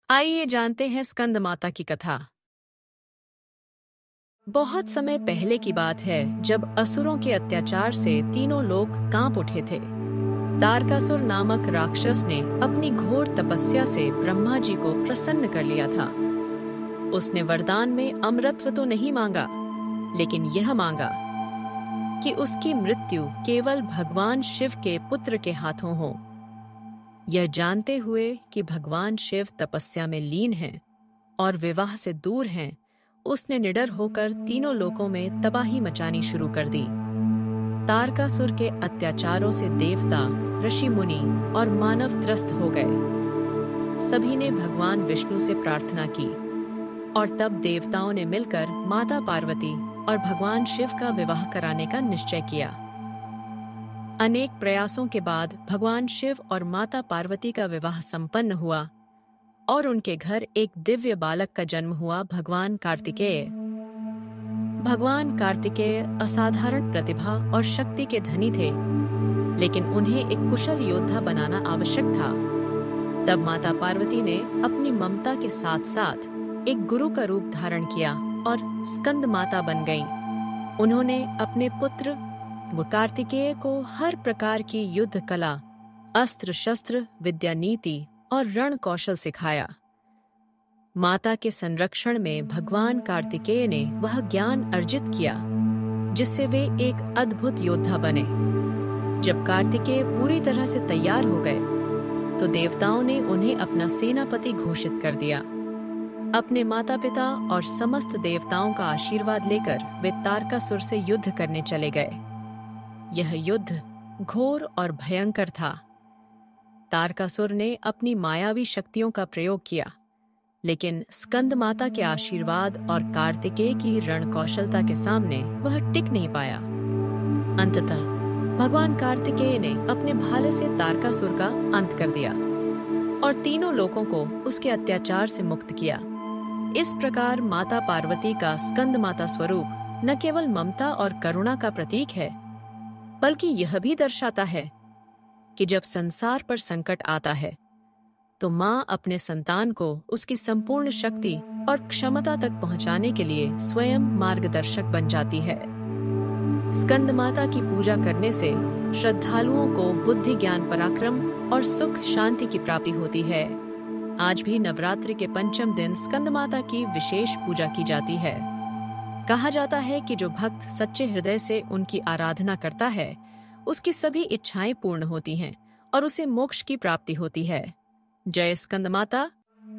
आइए जानते हैं स्कंद माता की कथा। बहुत समय पहले की बात है जब असुरों के अत्याचार से तीनों लोग कांप उठे थे। तारकासुर नामक राक्षस ने अपनी घोर तपस्या से ब्रह्मा जी को प्रसन्न कर लिया था। उसने वरदान में अमरत्व तो नहीं मांगा, लेकिन यह मांगा कि उसकी मृत्यु केवल भगवान शिव के पुत्र के हाथों हो। यह जानते हुए कि भगवान शिव तपस्या में लीन हैं और विवाह से दूर हैं, उसने निडर होकर तीनों लोकों में तबाही मचानी शुरू कर दी। तारकासुर के अत्याचारों से देवता, ऋषि मुनि और मानव त्रस्त हो गए। सभी ने भगवान विष्णु से प्रार्थना की और तब देवताओं ने मिलकर माता पार्वती और भगवान शिव का विवाह कराने का निश्चय किया। अनेक प्रयासों के बाद भगवान शिव और माता पार्वती का विवाह संपन्न हुआ और उनके घर एक दिव्य बालक का जन्म हुआ, भगवान कार्तिकेय। भगवान कार्तिकेय असाधारण प्रतिभा और शक्ति के धनी थे, लेकिन उन्हें एक कुशल योद्धा बनाना आवश्यक था। तब माता पार्वती ने अपनी ममता के साथ साथ एक गुरु का रूप धारण किया और स्कंद माता बन गईं। उन्होंने अपने पुत्र कार्तिकेय को हर प्रकार की युद्ध कला, अस्त्र शस्त्र, विद्या नीति और रण कौशल सिखाया। माता के संरक्षण में भगवान कार्तिकेय ने वह ज्ञान अर्जित किया जिससे वे एक अद्भुत योद्धा बने। जब कार्तिकेय पूरी तरह से तैयार हो गए तो देवताओं ने उन्हें अपना सेनापति घोषित कर दिया। अपने माता पिता और समस्त देवताओं का आशीर्वाद लेकर वे तारकासुर से युद्ध करने चले गए। यह युद्ध घोर और भयंकर था। तारकासुर ने अपनी मायावी शक्तियों का प्रयोग किया, लेकिन स्कंद माता के आशीर्वाद और कार्तिकेय की रण कौशलता के सामने वह टिक नहीं पाया। अंततः भगवान कार्तिकेय ने अपने भाले से तारकासुर का अंत कर दिया और तीनों लोगों को उसके अत्याचार से मुक्त किया। इस प्रकार माता पार्वती का स्कंद माता स्वरूप न केवल ममता और करुणा का प्रतीक है, बल्कि यह भी दर्शाता है कि जब संसार पर संकट आता है तो माँ अपने संतान को उसकी संपूर्ण शक्ति और क्षमता तक पहुंचाने के लिए स्वयं मार्गदर्शक बन जाती है। स्कंद माता की पूजा करने से श्रद्धालुओं को बुद्धि, ज्ञान, पराक्रम और सुख शांति की प्राप्ति होती है। आज भी नवरात्रि के पंचम दिन स्कंद माता की विशेष पूजा की जाती है। कहा जाता है कि जो भक्त सच्चे हृदय से उनकी आराधना करता है, उसकी सभी इच्छाएं पूर्ण होती हैं और उसे मोक्ष की प्राप्ति होती है। जय स्कंद माता।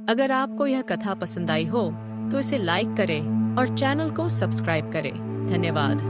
अगर आपको यह कथा पसंद आई हो तो इसे लाइक करें और चैनल को सब्सक्राइब करें। धन्यवाद।